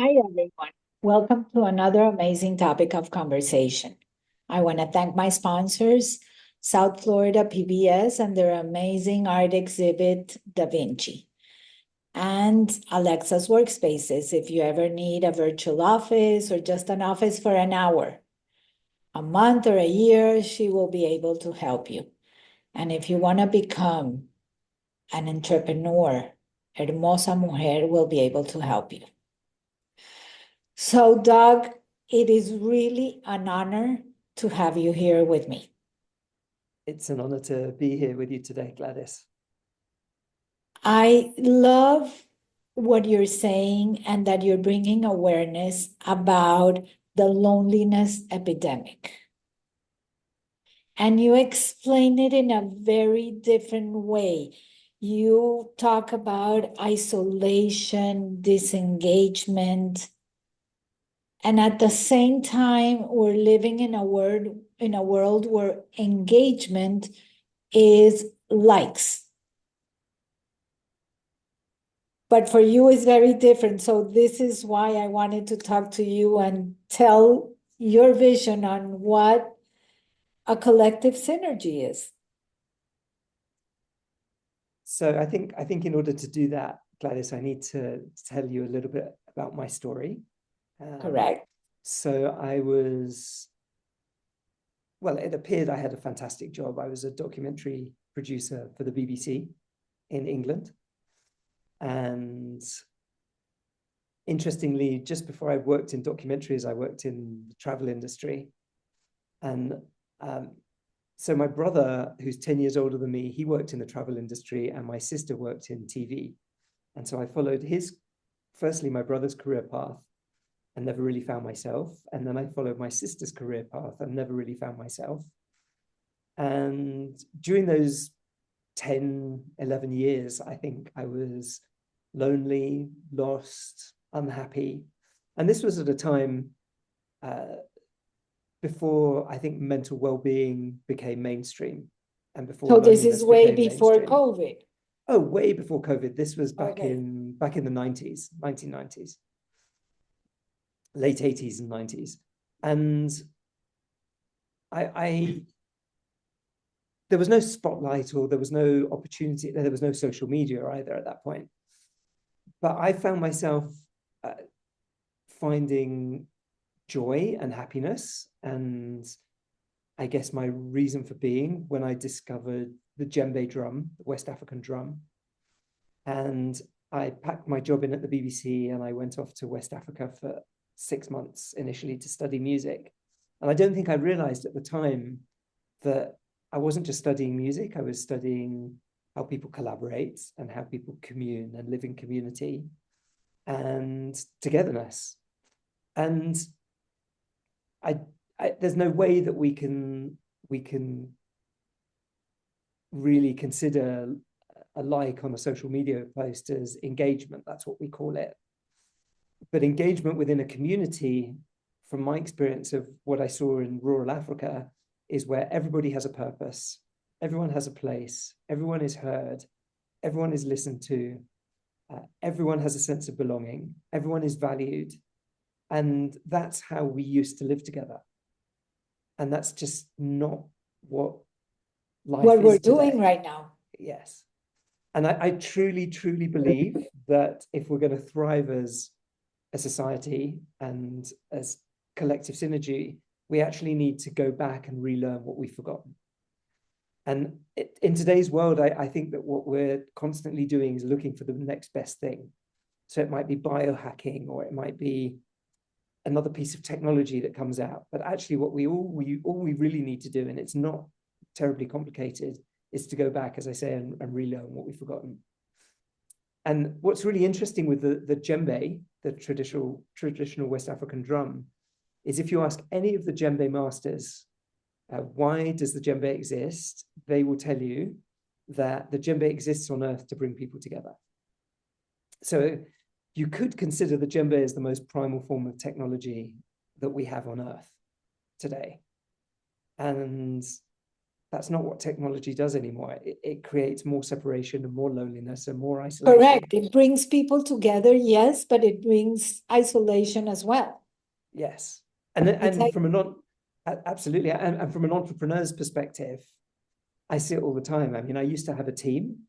Hi, everyone. Welcome to another amazing topic of conversation. I want to thank my sponsors, South Florida PBS and their amazing art exhibit, DaVinci, and Alexa's Workspaces if you ever need a virtual office or just an office for an hour, a month, or a year, she will be able to help you. And if you want to become an entrepreneur, Hermosa Mujer will be able to help you. So, Doug, it is really an honor to have you here with me. It's an honor to be here with you today, Gladys. I love what you're saying and that you're bringing awareness about the loneliness epidemic. And you explain it in a very different way. You talk about isolation, disengagement, and at the same time, we're living in a world where engagement is likes. But for you, it's very different. So this is why I wanted to talk to you and tell your vision on what a collective synergy is. So I think in order to do that, Gladys, I need to tell you a little bit about my story. Correct. So I was, well, it appeared I had a fantastic job. I was a documentary producer for the BBC in England. And interestingly, just before I worked in documentaries, I worked in the travel industry. And so my brother, who's 10 years older than me, he worked in the travel industry, and my sister worked in TV. And so I followed firstly, my brother's career path and never really found myself. And then I followed my sister's career path and never really found myself. And during those 10, 11 years, I think I was lonely, lost, unhappy. And this was at a time before I think mental well-being became mainstream and before So this is loneliness way became before mainstream. COVID. Oh, way before COVID. This was Okay. back in the 90s, 1990s, late 80s and 90s. And I there was no spotlight, or there was no opportunity, there was no social media either at that point. But I found myself uh, finding joy and happiness, and I guess my reason for being, when I discovered the djembe drum, the West African drum. And I packed my job in at the BBC and I went off to West Africa for 6 months initially to study music. And I don't think I realized at the time that I wasn't just studying music, I was studying how people collaborate and how people commune and live in community and togetherness. And I, there's no way that we can really consider a like on a social media post as engagement. That's what we call it. But engagement within a community, from my experience of what I saw in rural Africa, is where everybody has a purpose, everyone has a place, everyone is heard, everyone is listened to, everyone has a sense of belonging, everyone is valued. And that's how we used to live together. And that's just not what life What we're is doing today. right now. Yes. And I truly, truly believe that if we're going to thrive as a society and as collective synergy, we actually need to go back and relearn what we've forgotten. And in today's world, I think that what we're constantly doing is looking for the next best thing. So it might be biohacking, or it might be another piece of technology that comes out. But actually, what all we really need to do, and it's not terribly complicated, is to go back, as I say, and relearn what we've forgotten. And what's really interesting with the djembe, the traditional West African drum, is if you ask any of the djembe masters, why does the djembe exist? They will tell you that the djembe exists on earth to bring people together. So you could consider the djembe as the most primal form of technology that we have on earth today. And that's not what technology does anymore. It creates more separation and more loneliness and more isolation. Correct. It brings people together, yes, but it brings isolation as well. Yes. And from absolutely, and from an entrepreneur's perspective, I see it all the time. I mean, I used to have a team.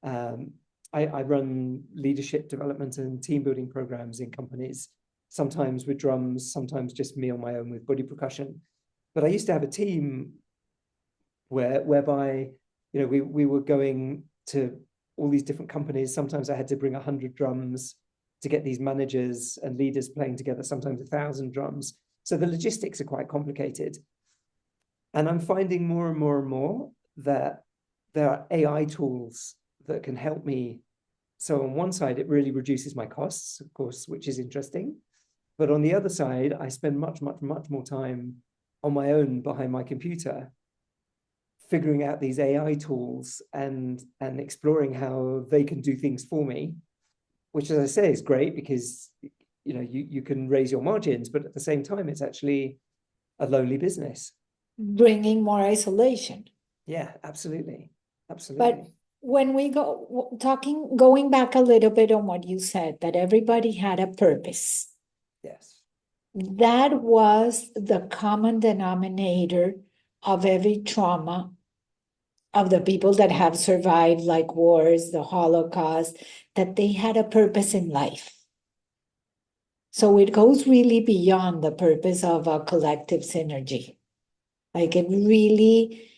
I run leadership development and team building programs in companies, sometimes with drums, sometimes just me on my own with body percussion. But I used to have a team whereby, we were going to all these different companies. Sometimes I had to bring 100 drums to get these managers and leaders playing together, sometimes 1,000 drums. So the logistics are quite complicated. And I'm finding more and more and more that there are AI tools that can help me. So on one side, it really reduces my costs, of course, which is interesting. But on the other side, I spend much, much, much more time on my own behind my computer, figuring out these AI tools and exploring how they can do things for me, which, as I say, is great because you can raise your margins, but at the same time, it's actually a lonely business. Bringing more isolation. Yeah, absolutely. But when we going back a little bit on what you said, that everybody had a purpose. Yes. That was the common denominator of every trauma of the people that have survived, like wars, the Holocaust, that they had a purpose in life. So it goes really beyond the purpose of a collective synergy. Like, it really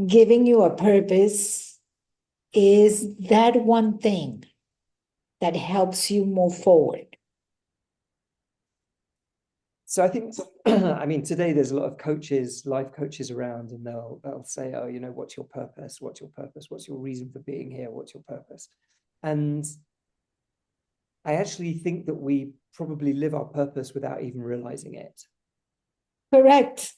giving you a purpose is that one thing that helps you move forward. So I think, I mean, today there's a lot of coaches, life coaches around, and they'll say, oh, what's your purpose? What's your purpose? What's your reason for being here? What's your purpose? And I actually think that we probably live our purpose without even realizing it. Correct.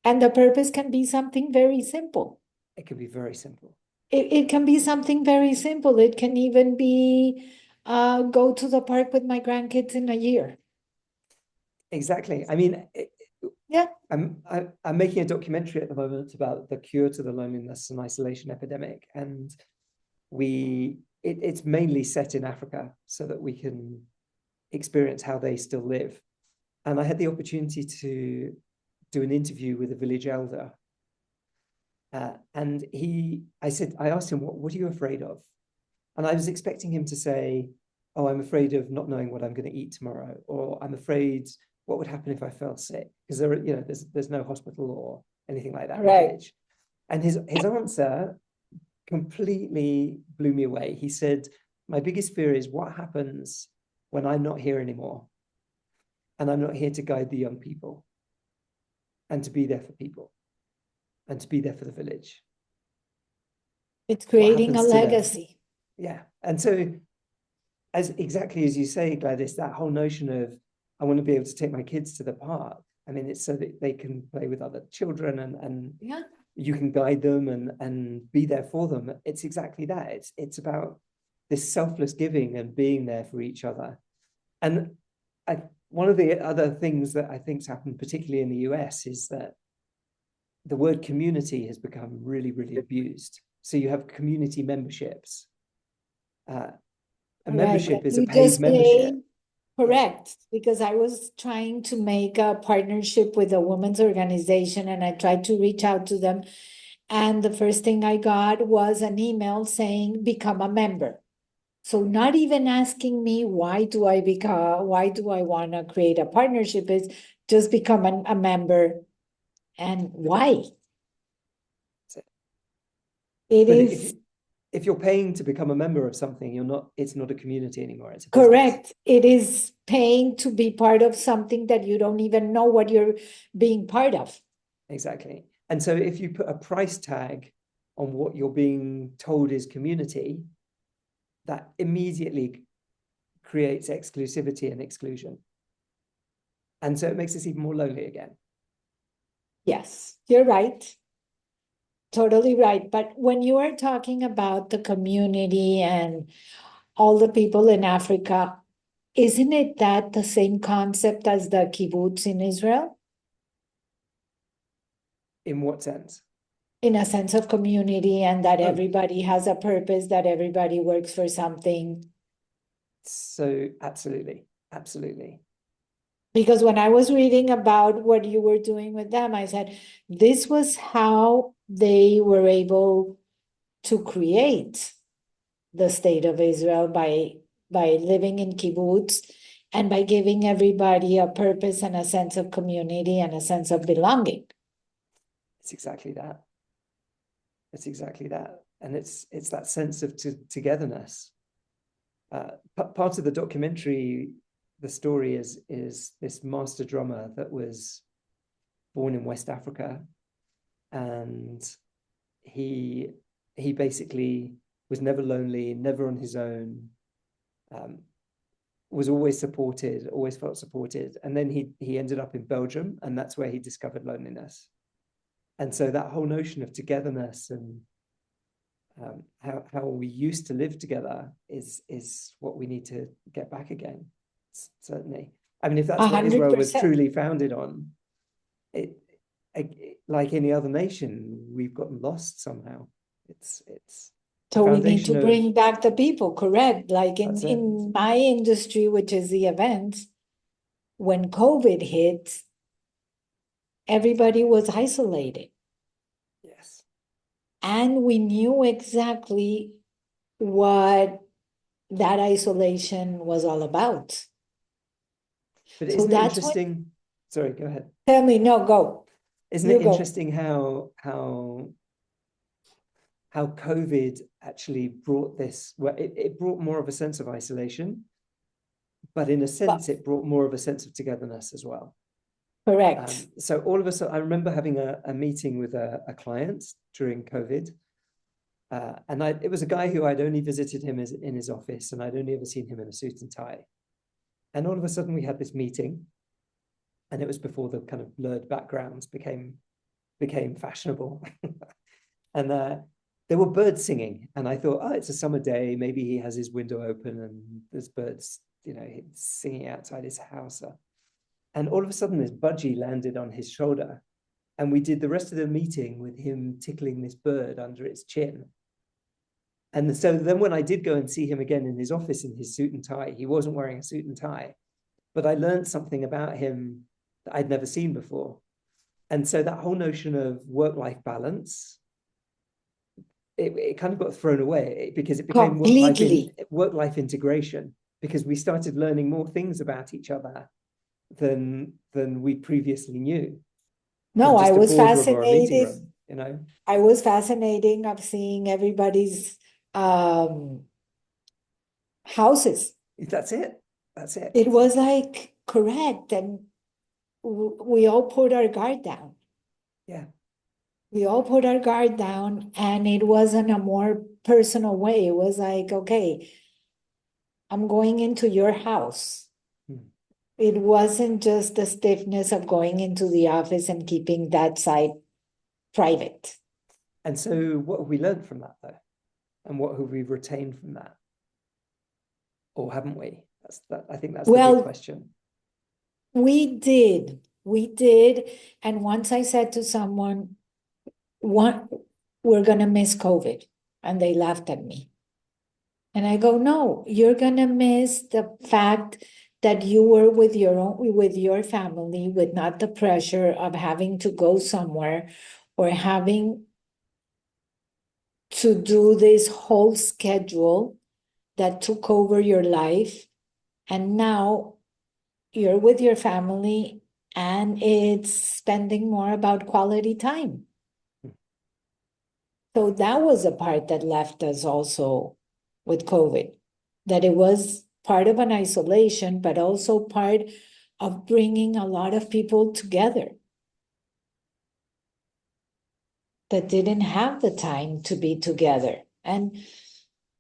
And the purpose can be something very simple. It can be very simple. It can be something very simple. It can even be go to the park with my grandkids in a year. Exactly. I mean, yeah. I'm making a documentary at the moment about the cure to the loneliness and isolation epidemic, and it's mainly set in Africa so that we can experience how they still live. And I had the opportunity to do an interview with a village elder, and I asked him, what are you afraid of? And I was expecting him to say, oh, I'm afraid of not knowing what I'm going to eat tomorrow, or I'm afraid what would happen if I fell sick, because there's no hospital or anything like that in the village. And his answer completely blew me away. He said, my biggest fear is what happens when I'm not here anymore, and I'm not here to guide the young people, and to be there for people, and to be there for the village. It's creating a legacy. Yeah. And so, exactly as you say, Gladys, that whole notion of, I want to be able to take my kids to the park. I mean, it's so that they can play with other children and yeah, you can guide them and be there for them. It's exactly that. It's about this selfless giving and being there for each other. And one of the other things that I think's happened, particularly in the US, is that the word community has become really, really abused. So you have community memberships. A membership is a paid membership. Correct, because I was trying to make a partnership with a women's organization, and I tried to reach out to them. And the first thing I got was an email saying, become a member. So not even asking me, why do I want to create a partnership, is just become a member. And why? If you're paying to become a member of something, it's not a community anymore. It's a business. Correct. It is paying to be part of something that you don't even know what you're being part of. Exactly. And so if you put a price tag on what you're being told is community, that immediately creates exclusivity and exclusion. And so it makes us even more lonely again. Yes, you're right. Totally right. But when you are talking about the community and all the people in Africa, isn't it that the same concept as the kibbutz in Israel? In what sense? in a sense of community, and that Oh. everybody has a purpose, that everybody works for something. So absolutely, absolutely. Because when I was reading about what you were doing with them, I said, this was how they were able to create the state of Israel by living in kibbutz and by giving everybody a purpose and a sense of community and a sense of belonging. It's exactly that. It's exactly that. And it's that sense of togetherness. Part of the documentary, the story is this master drummer that was born in West Africa, and he basically was never lonely, never on his own, was always supported, always felt supported. And then he ended up in Belgium, and that's where he discovered loneliness. And so that whole notion of togetherness and how we used to live together is what we need to get back again. Certainly, I mean, if that's what Israel was 100%. truly founded on, like any other nation, we've gotten lost somehow. It's So we need to foundation of- bring back the people, correct? Like That's it. in my industry, which is the events, when COVID hit, everybody was isolated. Yes. And we knew exactly what that isolation was all about. But So isn't it that's what, interesting? Sorry, go ahead. tell me, no, go. Isn't You it go. interesting how COVID actually brought this? Well, it brought more of a sense of isolation, but in a sense, it brought more of a sense of togetherness as well. Correct. So all of a sudden, I remember having a meeting with a client during COVID. And it was a guy who I'd only visited him in his office, and I'd only ever seen him in a suit and tie. And all of a sudden we had this meeting, and it was before the kind of blurred backgrounds became fashionable. And there were birds singing, and I thought, oh, it's a summer day. Maybe he has his window open and there's birds, singing outside his house. And all of a sudden this budgie landed on his shoulder, and we did the rest of the meeting with him tickling this bird under its chin. And so then when I did go and see him again in his office in his suit and tie, he wasn't wearing a suit and tie, but I learned something about him that I'd never seen before. And so that whole notion of work-life balance, it kind of got thrown away because it became work-life integration, because we started learning more things about each other than we previously knew. No, I was fascinated. I was fascinated of seeing everybody's houses. That's it. It was like correct, and we all put our guard down. Yeah. We all put our guard down, and it wasn't a more personal way. It was like, okay, I'm going into your house. It wasn't just the stiffness of going into the office and keeping that side private. And so what have we learned from that, though? And what have we retained from that? Or haven't we? I think that's the big question. We did. And once I said to someone, we're going to miss COVID. And they laughed at me. And I go, no, you're going to miss the fact that you were with your family, with not the pressure of having to go somewhere or having to do this whole schedule that took over your life. And now you're with your family, and it's spending more about quality time. So that was a part that left us also with COVID, that it was part of an isolation, but also part of bringing a lot of people together that didn't have the time to be together. And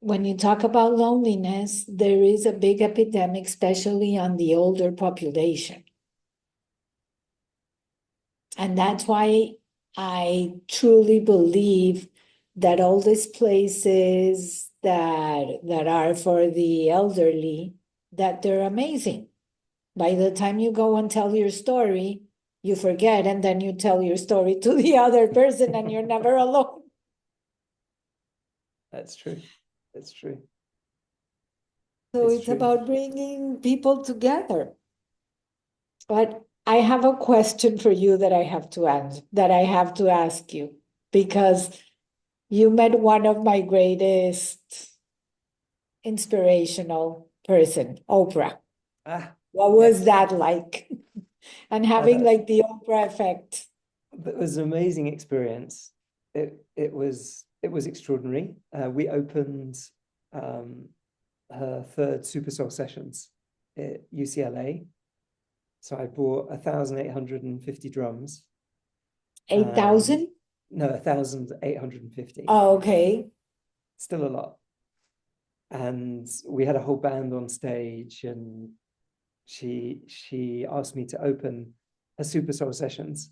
when you talk about loneliness, there is a big epidemic, especially on the older population. And that's why I truly believe that all these places that are for the elderly, that they're amazing. By the time you go and tell your story, you forget, and then you tell your story to the other person and you're never alone. That's true. That's true. So it's true. about bringing people together. But I have a question for you that I have to answer, that I have to ask you, because you met one of my greatest inspirational person, Oprah. What was that like? And having like the Oprah effect. It was an amazing experience. It was extraordinary. We opened her third Super Soul sessions at UCLA. So I bought 1,850 drums. 8,000? No, 1,850. Oh, okay. Still a lot. And we had a whole band on stage, and she asked me to open her Super Soul sessions.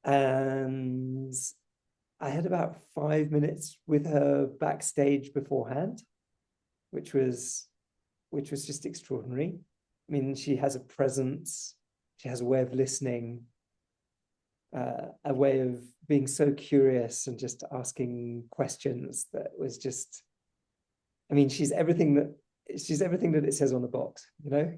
And I had about 5 minutes with her backstage beforehand, which was just extraordinary. I mean, she has a presence, she has a way of listening, a way of being so curious and just asking questions that was just, I mean, she's everything that it says on the box, you know?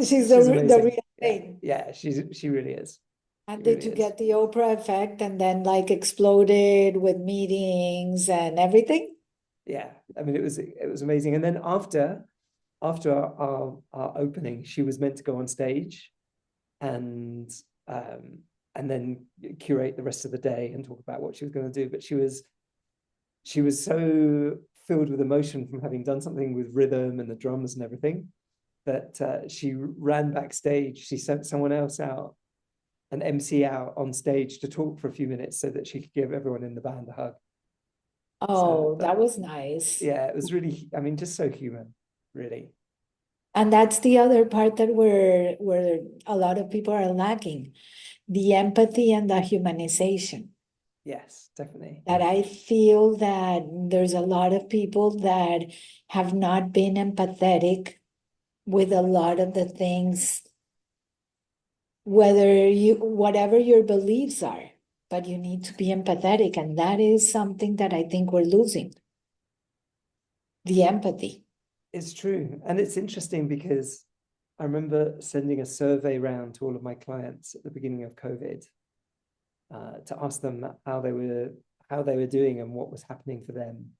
she's the real thing. Yeah, she really is. And did you get the Oprah effect and then like exploded with meetings and everything? Yeah, I mean, it was amazing. And then after our opening, she was meant to go on stage and then curate the rest of the day and talk about what she was going to do. But she was so filled with emotion from having done something with rhythm and the drums and everything that she ran backstage. She sent someone else out, an MC out on stage, to talk for a few minutes so that she could give everyone in the band a hug. Oh, that was nice. Yeah, it was really, I mean, just so human, really. And that's the other part that where a lot of people are lacking, the empathy and the humanization. Yes, definitely. That I feel that there's a lot of people that have not been empathetic with a lot of the things, whatever your beliefs are, but you need to be empathetic. And that is something that I think we're losing. The empathy. It's true. And it's interesting because I remember sending a survey round to all of my clients at the beginning of COVID to ask them how they were doing and what was happening for them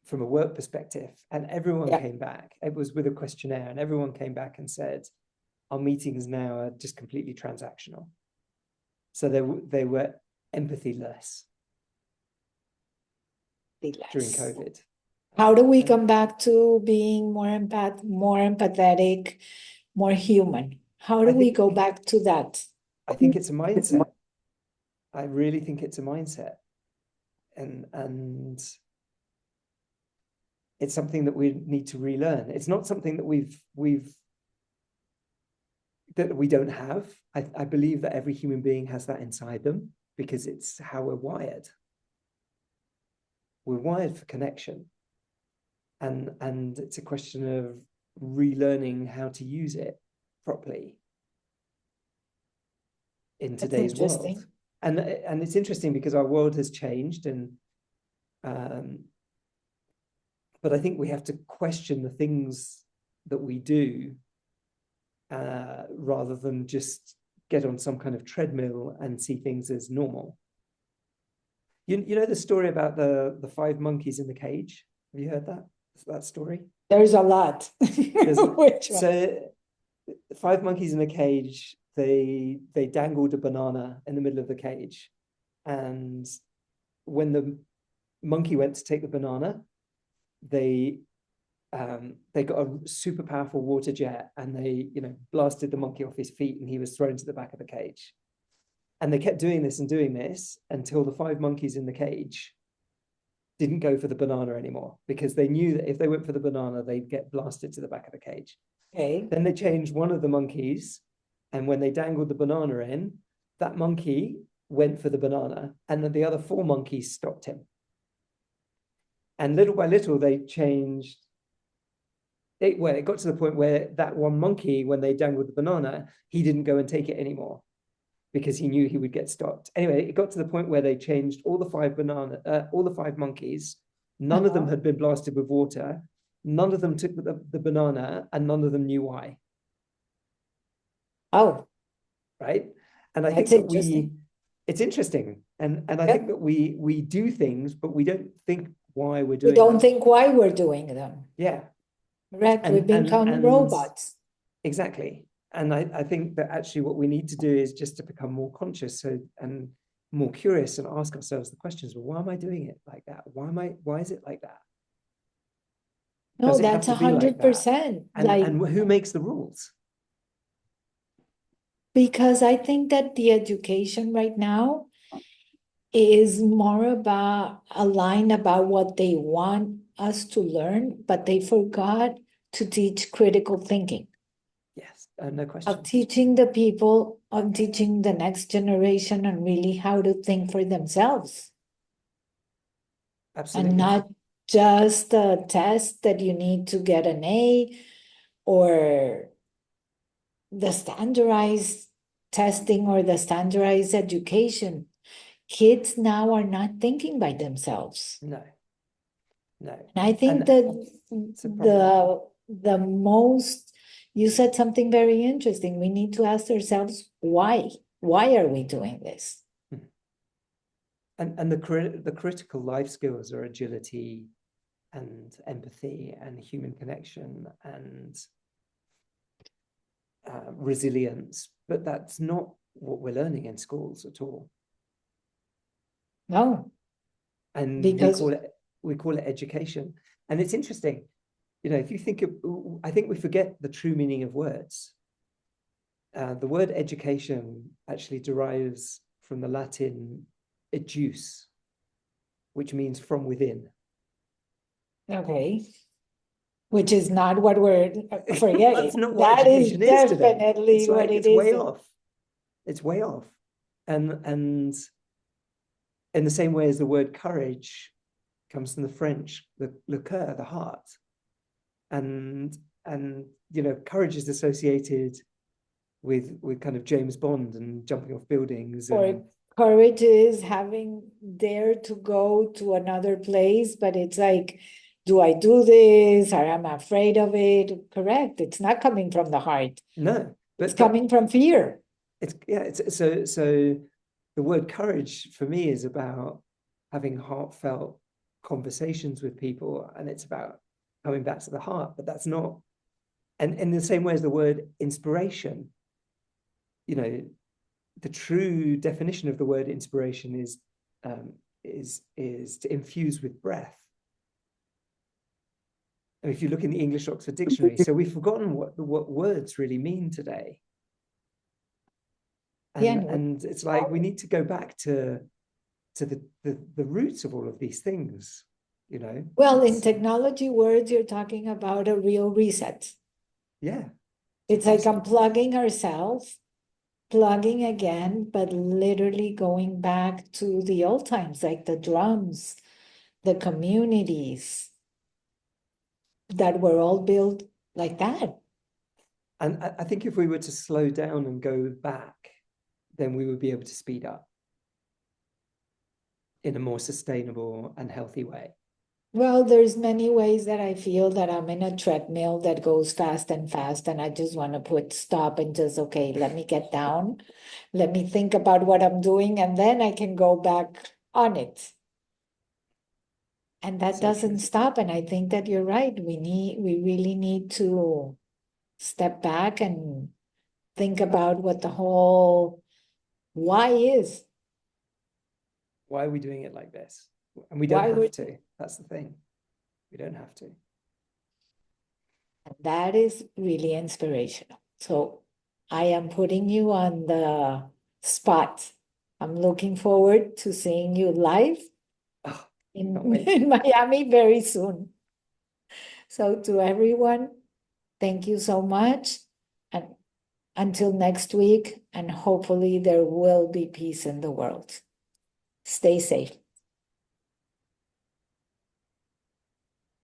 from a work perspective. And everyone came back. It was with a questionnaire, and everyone came back and said, our meetings now are just completely transactional. So they were empathyless during COVID. How do we come back to being more empathetic, more human? How do we go back to that? I think it's a mindset. I really think it's a mindset. And it's something that we need to relearn. It's not something that we don't have. I believe that every human being has that inside them because it's how we're wired. We're wired for connection. And it's a question of relearning how to use it properly in today's world. And it's interesting because our world has changed, and but I think we have to question the things that we do rather than just get on some kind of treadmill and see things as normal. You know the story about the 5 monkeys in the cage? Have you heard that story? There's a lot. Which one? So 5 monkeys in a cage, they dangled a banana in the middle of the cage. And when the monkey went to take the banana, they got a super powerful water jet, and they blasted the monkey off his feet, and he was thrown to the back of the cage. And they kept doing this until the 5 monkeys in the cage didn't go for the banana anymore, because they knew that if they went for the banana, they'd get blasted to the back of the cage. Okay. Then they changed one of the monkeys, and when they dangled the banana in, that monkey went for the banana, and then the other 4 monkeys stopped him. And little by little, they changed it got to the point where that one monkey, when they dangled the banana, he didn't go and take it anymore because he knew he would get stopped. Anyway, it got to the point where they changed all the five monkeys. None of them had been blasted with water. None of them took the banana, and none of them knew why. Oh, right. And I think that's that interesting. it's interesting. And I think that we do things, but we don't think why we're We doing don't them. think why we're doing them. Yeah. Correct. We And become robots. exactly. And I think that actually what we need to do is just to become more conscious and more curious and ask ourselves the questions, well, why am I doing it like that? Why is it like that? No, Does it have that's to be like that? 100%. And who makes the rules? Because I think that the education right now is more about a line about what they want us to learn, but they forgot to teach critical thinking. Yes, no question. Of teaching the people, of teaching the next generation and really how to think for themselves. Absolutely. And not just a test that you need to get an A or the standardized testing or the standardized education. Kids now are not thinking by themselves. No. And I think that the most, you said something very interesting. We need to ask ourselves why. Why are we doing this? And the critical life skills are agility and empathy and human connection and resilience, but that's not what we're learning in schools at all. No. And because we call it education. And it's interesting, if you think of, I think we forget the true meaning of words. The word education actually derives from the Latin educe, which means from within. Okay. Which is not what we're forgetting. That's not what that is education is today. definitely It's what like, it it's is. way off. It's way off. And in the same way as the word courage comes from the French, le cœur, the heart. And courage is associated with kind of James Bond and jumping off buildings. Or courage is having dared to go to another place, but it's like, do I do this? Or I'm afraid of it. Correct. It's not coming from the heart. No, it's coming from fear. So the word courage for me is about having heartfelt conversations with people, and it's about coming back to the heart. But that's not, and in the same way as the word inspiration, the true definition of the word inspiration is to infuse with breath. And if you look in the English Oxford Dictionary, so we've forgotten what words really mean today. And it's like we need to go back to the roots of all of these things, Well, in technology words, you're talking about a real reset. Yeah. It's like unplugging ourselves, plugging again, but literally going back to the old times, like the drums, the communities that were all built like that. And I think if we were to slow down and go back, then we would be able to speed up in a more sustainable and healthy way. Well, there's many ways that I feel that I'm in a treadmill that goes fast and fast, and I just want to put stop and just, okay, let me get down. Let me think about what I'm doing, and then I can go back on it. And that doesn't stop. And I think that you're right. We really need to step back and think about what the whole why is. Why are we doing it like this? And we don't have to. That's the thing. We don't have to. And that is really inspirational. So I am putting you on the spot. I'm looking forward to seeing you live in Miami very soon. So to everyone, thank you so much. And until next week, and hopefully there will be peace in the world. Stay safe.